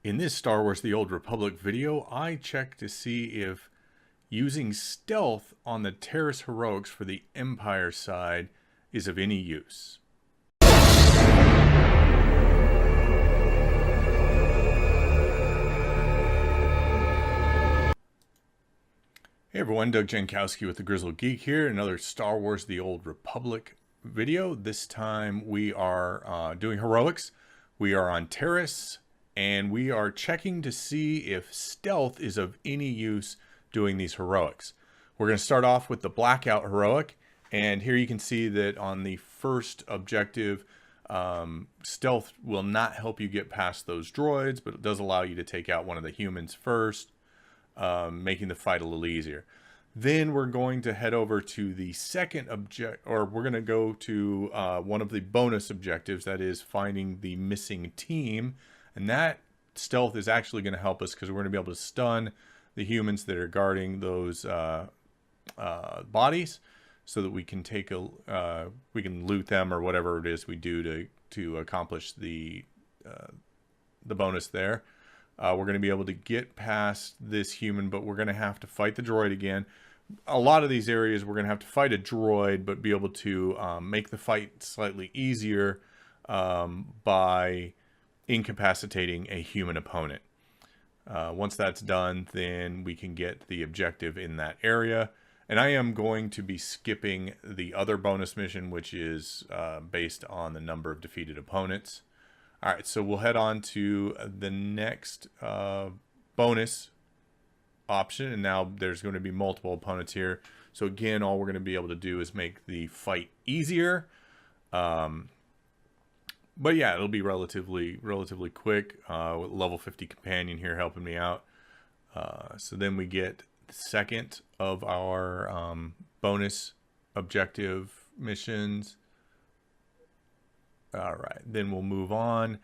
In this Star Wars The Old Republic video, I checked to see if using stealth on the Taris heroics for the Empire side is of any use. Hey everyone, Doug Jankowski with the Grizzled Geek here. Another Star Wars The Old Republic video. This time we are doing heroics. We are on Taris, and we are checking to see if stealth is of any use doing these heroics. We're going to start off with the Blackout heroic, and here you can see that on the first objective, stealth will not help you get past those droids, but it does allow you to take out one of the humans first, making the fight a little easier. Then we're going to head over to the second we're going to go to one of the bonus objectives, that is finding the missing team. And that stealth is actually going to help us because we're going to be able to stun the humans that are guarding those bodies, so that we can we can loot them or whatever it is we do to accomplish the bonus there. We're going to be able to get past this human, but we're going to have to fight the droid again. A lot of these areas we're going to have to fight a droid, but be able to make the fight slightly easier by incapacitating a human opponent. Once that's done, then we can get the objective in that area. And I am going to be skipping the other bonus mission, which is based on the number of defeated opponents. All right, so we'll head on to the next bonus option, and now there's going to be multiple opponents here. So again, all we're going to be able to do is make the fight easier. But yeah, it'll be relatively quick. With level 50 companion here helping me out. So then we get the second of our bonus objective missions. All right, then we'll move on.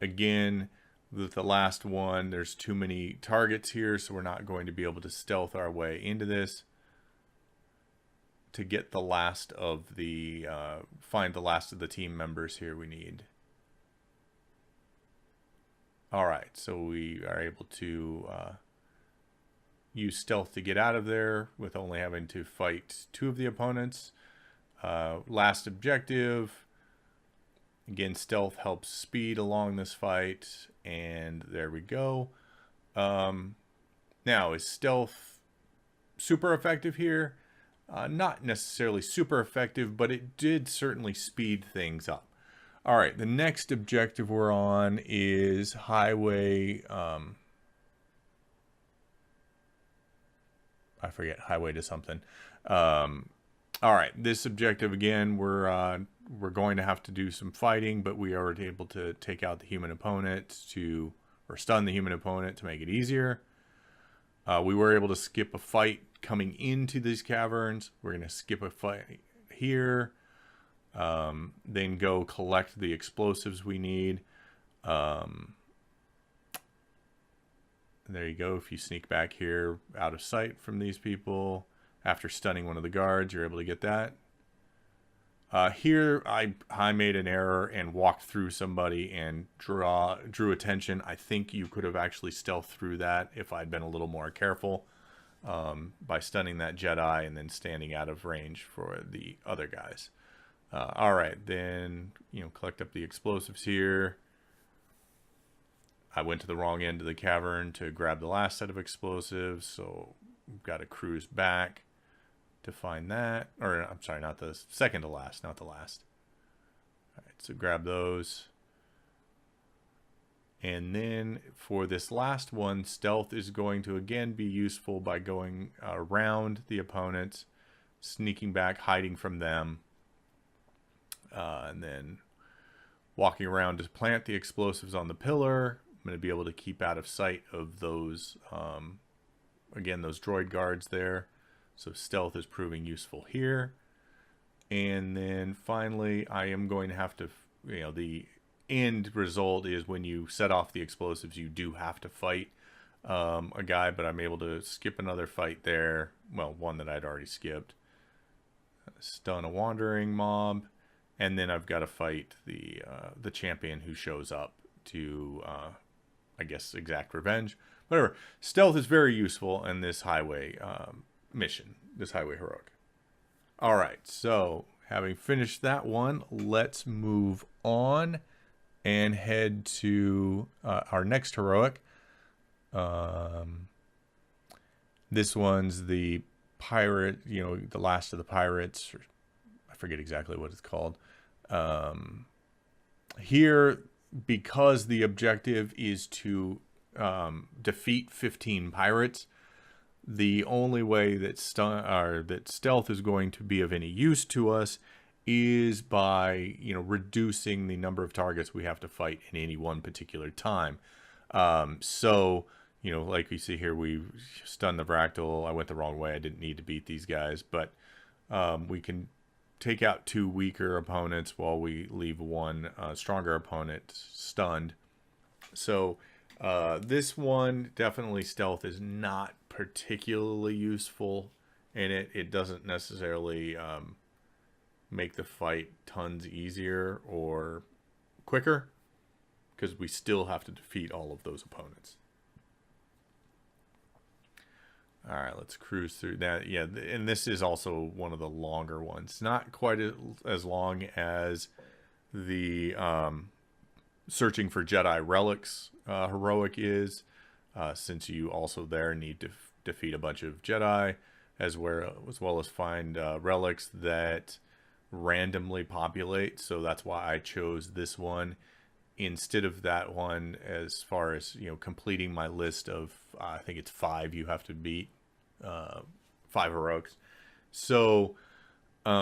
Again, with the last one, there's too many targets here, so we're not going to be able to stealth our way into this. To get the last of the, find the last of the team members here we need. All right, so we are able to use stealth to get out of there with only having to fight two of the opponents. Last objective. Again, stealth helps speed along this fight, and there we go. Now, is stealth super effective here? Not necessarily super effective, but it did certainly speed things up. All right, the next objective we're on is highway. I forget, highway to something. All right, this objective again, we're going to have to do some fighting, but we are able to take out the human opponent or stun the human opponent to make it easier. We were able to skip a fight coming into these caverns. We're going to skip a fight here, then go collect the explosives we need. There you go. If you sneak back here out of sight from these people, after stunning one of the guards, you're able to get that. Here, I made an error and walked through somebody and drew attention. I think you could have actually stealthed through that if I'd been a little more careful by stunning that Jedi and then standing out of range for the other guys. All right, then collect up the explosives here. I went to the wrong end of the cavern to grab the last set of explosives, so we've got to cruise back to find that. Or, I'm sorry, not the second to last, not the last. All right, so grab those. And then for this last one, stealth is going to again be useful by going around the opponents, sneaking back, hiding from them, and then walking around to plant the explosives on the pillar. I'm going to be able to keep out of sight of those, again, those droid guards there. So stealth is proving useful here. And then finally, I am going to have to, the end result is when you set off the explosives, you do have to fight a guy, but I'm able to skip another fight there. Well, one that I'd already skipped. Stun a wandering mob. And then I've got to fight the champion who shows up to, I guess, exact revenge. Whatever. Stealth is very useful in this highway mission, this highway heroic. All right, so having finished that one, let's move on and head to our next heroic. This one's the pirate, you know, the last of the pirates. Or I forget exactly what it's called. Here, because the objective is to defeat 15 pirates, the only way that stealth is going to be of any use to us is by, you know, reducing the number of targets we have to fight in any one particular time. So, you know, like we see here, we stunned the Bractal. I went the wrong way. I didn't need to beat these guys, but we can take out 2 weaker opponents while we leave 1 stronger opponent stunned. So this one, definitely stealth is not particularly useful in it. It doesn't necessarily make the fight tons easier or quicker, because we still have to defeat all of those opponents. All right, let's cruise through that. Yeah, and this is also one of the longer ones. Not quite as long as the searching for Jedi relics heroic is, since you also there need to defeat a bunch of Jedi, as well as find relics that randomly populate. So that's why I chose this one instead of that one, as far as, you know, completing my list of I think it's 5 you have to beat, 5 heroics. So you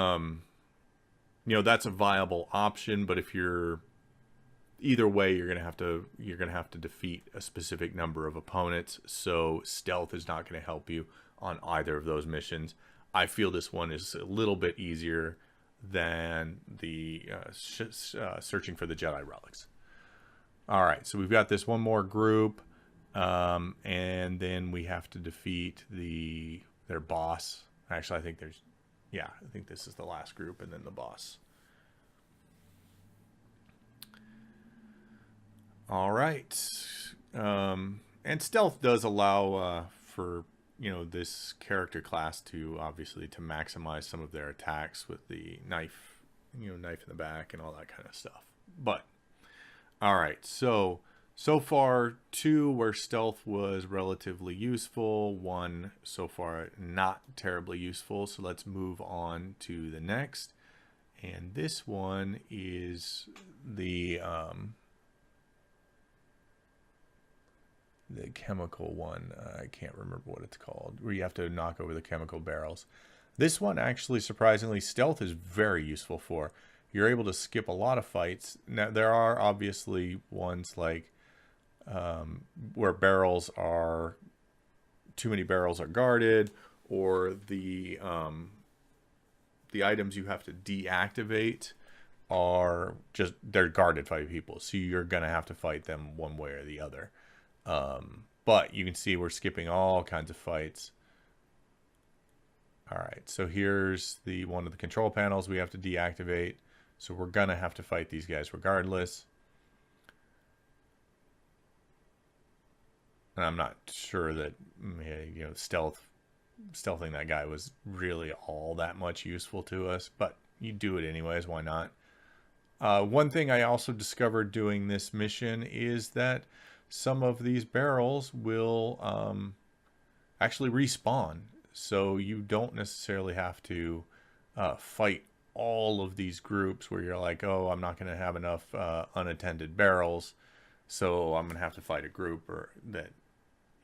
know, that's a viable option, but if you're either way, you're gonna have to defeat a specific number of opponents. So stealth is not going to help you on either of those missions. I feel this one is a little bit easier than the searching for the Jedi relics. All right, so we've got this one more group, and then we have to defeat their boss. Actually, I think I think this is the last group, and then the boss. All right, and stealth does allow for, you know, this character class to obviously to maximize some of their attacks with the knife, you know, knife in the back and all that kind of stuff. But all right, so far 2 where stealth was relatively useful, 1 so far not terribly useful. So let's move on to the next, and this one is the chemical one. I can't remember what it's called, where you have to knock over the chemical barrels. This one, actually, surprisingly, stealth is very useful for. You're able to skip a lot of fights. Now, there are obviously ones like where too many barrels are guarded, or the items you have to deactivate are they're guarded by people. So you're going to have to fight them one way or the other. But you can see we're skipping all kinds of fights. All right, so here's one of the control panels we have to deactivate. So we're gonna have to fight these guys regardless. And I'm not sure that, you know, stealthing that guy was really all that much useful to us, but you do it anyways, why not? One thing I also discovered doing this mission is that some of these barrels will actually respawn. So you don't necessarily have to fight all of these groups where you're like, oh, I'm not going to have enough unattended barrels, so I'm going to have to fight a group, or that,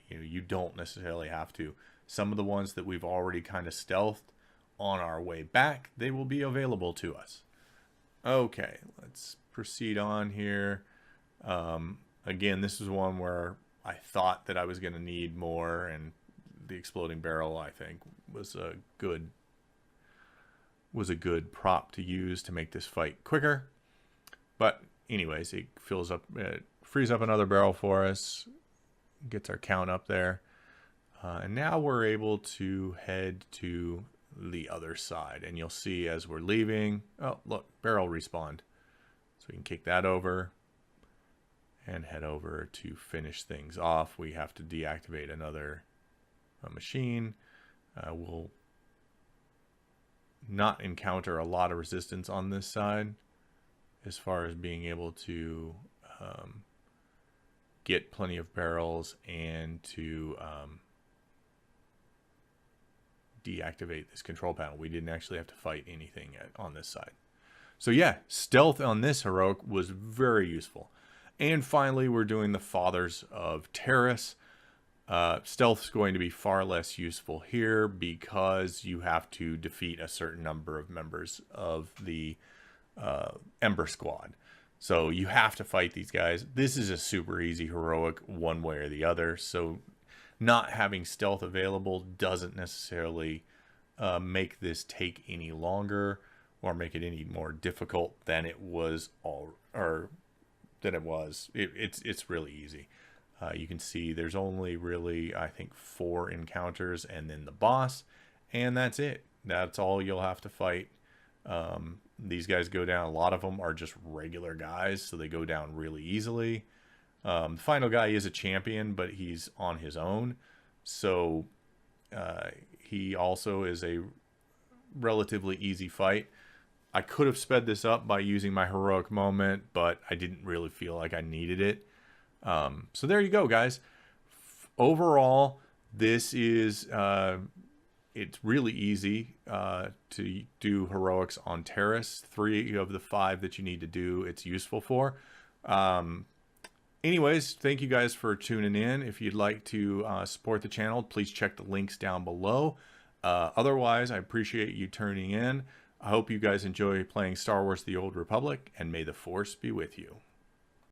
you know, you don't necessarily have to. Some of the ones that we've already kind of stealthed on our way back, they will be available to us. Okay, let's proceed on here. Again, this is one where I thought that I was going to need more, and the exploding barrel, I think, was a good prop to use to make this fight quicker. But anyways, it frees up another barrel for us, gets our count up there, and now we're able to head to the other side. And you'll see as we're leaving, oh look, barrel respawned, so we can kick that over. and head over to finish things off. We have to deactivate another machine. We'll not encounter a lot of resistance on this side as far as being able to get plenty of barrels and to deactivate this control panel. We didn't actually have to fight anything on this side. So yeah, stealth on this heroic was very useful. And finally, we're doing the Fathers of Taris. Stealth's going to be far less useful here because you have to defeat a certain number of members of the Ember Squad. So you have to fight these guys. This is a super easy heroic one way or the other. So not having stealth available doesn't necessarily make this take any longer or make it any more difficult than it was It's really easy. You can see there's only really, I think, 4 encounters and then the boss, and that's it. That's all you'll have to fight. These guys go down. A lot of them are just regular guys, so they go down really easily. The final guy is a champion, but he's on his own. So he also is a relatively easy fight. I could have sped this up by using my heroic moment, but I didn't really feel like I needed it. So there you go, guys. Overall, this is it's really easy to do heroics on Taris. 3 of the 5 that you need to do, it's useful for. Anyways, thank you guys for tuning in. If you'd like to support the channel, please check the links down below. Otherwise, I appreciate you tuning in. I hope you guys enjoy playing Star Wars: The Old Republic, and may the Force be with you.